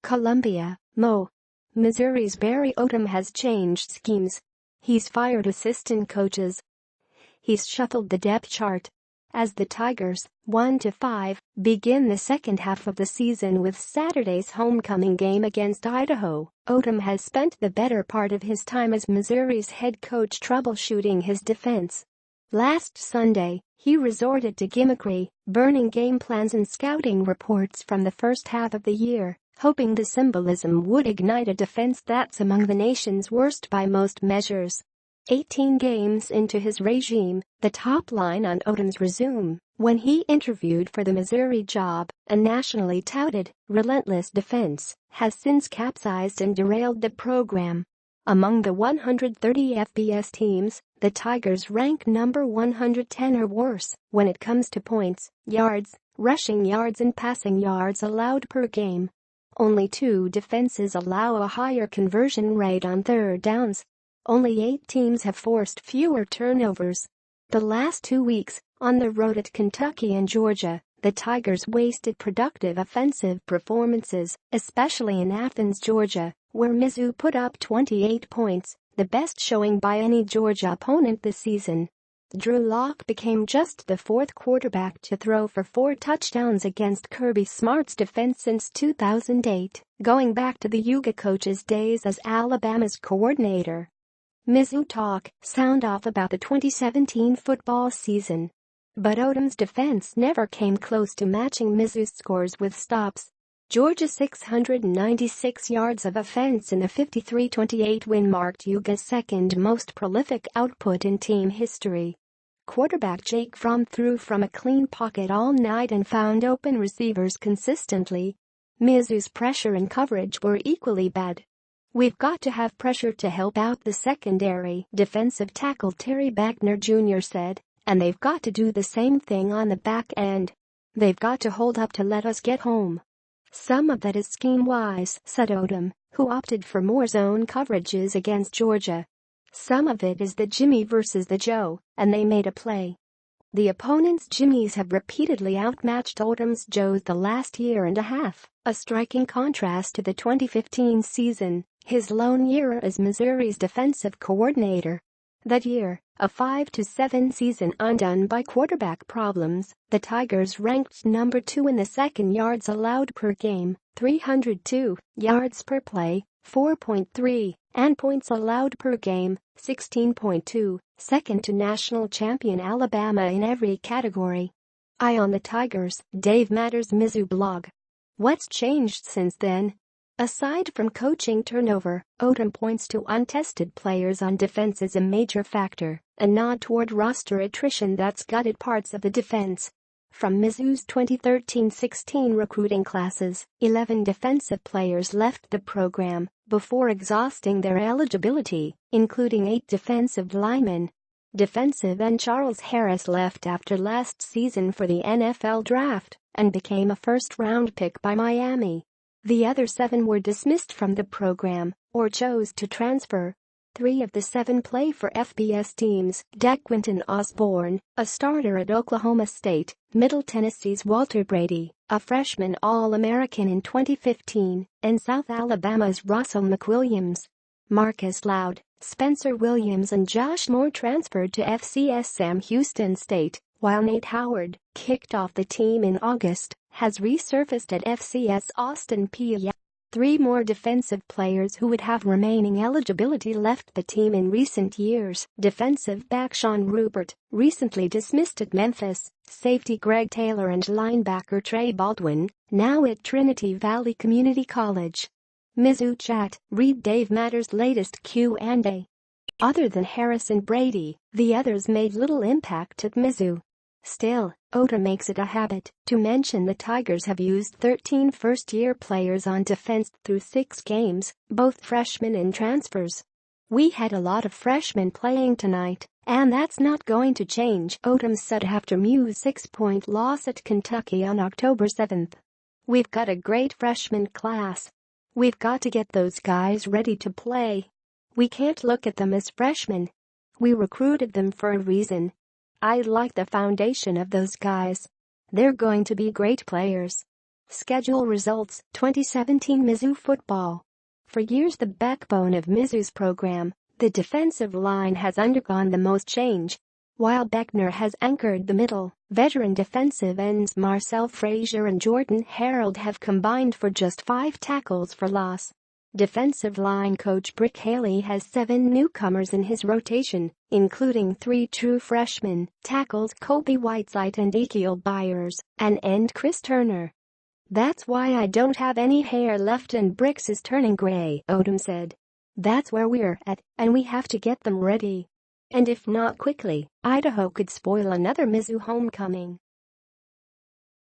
Columbia, Mo. Missouri's Barry Odom has changed schemes. He's fired assistant coaches. He's shuffled the depth chart. As the Tigers, 1-5, begin the second half of the season with Saturday's homecoming game against Idaho, Odom has spent the better part of his time as Missouri's head coach troubleshooting his defense. Last Sunday, he resorted to gimmickry, burning game plans and scouting reports from the first half of the year, hoping the symbolism would ignite a defense that's among the nation's worst by most measures. 18 games into his regime, the top line on Odom's résumé, when he interviewed for the Missouri job, a nationally touted, relentless defense, has since capsized and derailed the program. Among the 130 FBS teams, the Tigers rank number 110 or worse when it comes to points, yards, rushing yards and passing yards allowed per game. Only 2 defenses allow a higher conversion rate on third downs. Only 8 teams have forced fewer turnovers. The last 2 weeks, on the road at Kentucky and Georgia, the Tigers wasted productive offensive performances, especially in Athens, Georgia, where Mizzou put up 28 points, the best showing by any Georgia opponent this season. Drew Lock became just the 4th quarterback to throw for 4 touchdowns against Kirby Smart's defense since 2008, going back to the Yuga coach's days as Alabama's coordinator. Mizzou talk sound off about the 2017 football season. But Odom's defense never came close to matching Mizzou's scores with stops. Georgia's 696 yards of offense in the 53-28 win marked Yuga's second most prolific output in team history. Quarterback Jake Fromm threw from a clean pocket all night and found open receivers consistently. Mizzou's pressure and coverage were equally bad. "We've got to have pressure to help out the secondary," defensive tackle Terry Bachner Jr. said, "and they've got to do the same thing on the back end. They've got to hold up to let us get home." "Some of that is scheme-wise," said Odom, who opted for more zone coverages against Georgia. "Some of it is the Jimmy versus the Joe, and they made a play." The opponent's Jimmies have repeatedly outmatched Odom's Joes the last year and a half, a striking contrast to the 2015 season, his lone year as Missouri's defensive coordinator. That year, a 5-7 season undone by quarterback problems, the Tigers ranked number 2 in the second yards allowed per game, 302, yards per play, 4.3, and points allowed per game, 16.2, second to national champion Alabama in every category. Eye on the Tigers, Dave Matter's Mizzou blog. What's changed since then? Aside from coaching turnover, Odom points to untested players on defense as a major factor, a nod toward roster attrition that's gutted parts of the defense. From Mizzou's 2013-16 recruiting classes, 11 defensive players left the program before exhausting their eligibility, including 8 defensive linemen. Defensive end Charles Harris left after last season for the NFL draft and became a first-round pick by Miami. The other 7 were dismissed from the program or chose to transfer. 3 of the 7 play for FBS teams: Quentin Osborne, a starter at Oklahoma State, Middle Tennessee's Walter Brady, a freshman All-American in 2015, and South Alabama's Russell McWilliams. Marcus Loud, Spencer Williams and Josh Moore transferred to FCS Sam Houston State, while Nate Howard, kicked off the team in August, has resurfaced at FCS Austin Peay. 3 more defensive players who would have remaining eligibility left the team in recent years. Defensive back Sean Rupert, recently dismissed at Memphis, safety Greg Taylor and linebacker Trey Baldwin, now at Trinity Valley Community College. Mizzou Chat, read Dave Matter's latest Q&A. Other than Harris and Brady, the others made little impact at Mizzou. Still, Odom makes it a habit to mention the Tigers have used 13 first-year players on defense through 6 games, both freshmen and transfers. "We had a lot of freshmen playing tonight, and that's not going to change," Odom said after Mizzou's 6-point loss at Kentucky on October 7. "We've got a great freshman class. We've got to get those guys ready to play. We can't look at them as freshmen. We recruited them for a reason. I like the foundation of those guys. They're going to be great players." Schedule results: 2017 Mizzou football. For years the backbone of Mizzou's program, the defensive line has undergone the most change. While Beckner has anchored the middle, veteran defensive ends Marcel Frazier and Jordan Harold have combined for just 5 tackles for loss. Defensive line coach Brick Haley has 7 newcomers in his rotation, including 3 true freshmen, tackles Kobe Whiteside and Ezekiel Byers, and end Chris Turner. "That's why I don't have any hair left and Bricks is turning gray," Odom said. "That's where we're at, and we have to get them ready. And if not quickly, Idaho could spoil another Mizzou homecoming."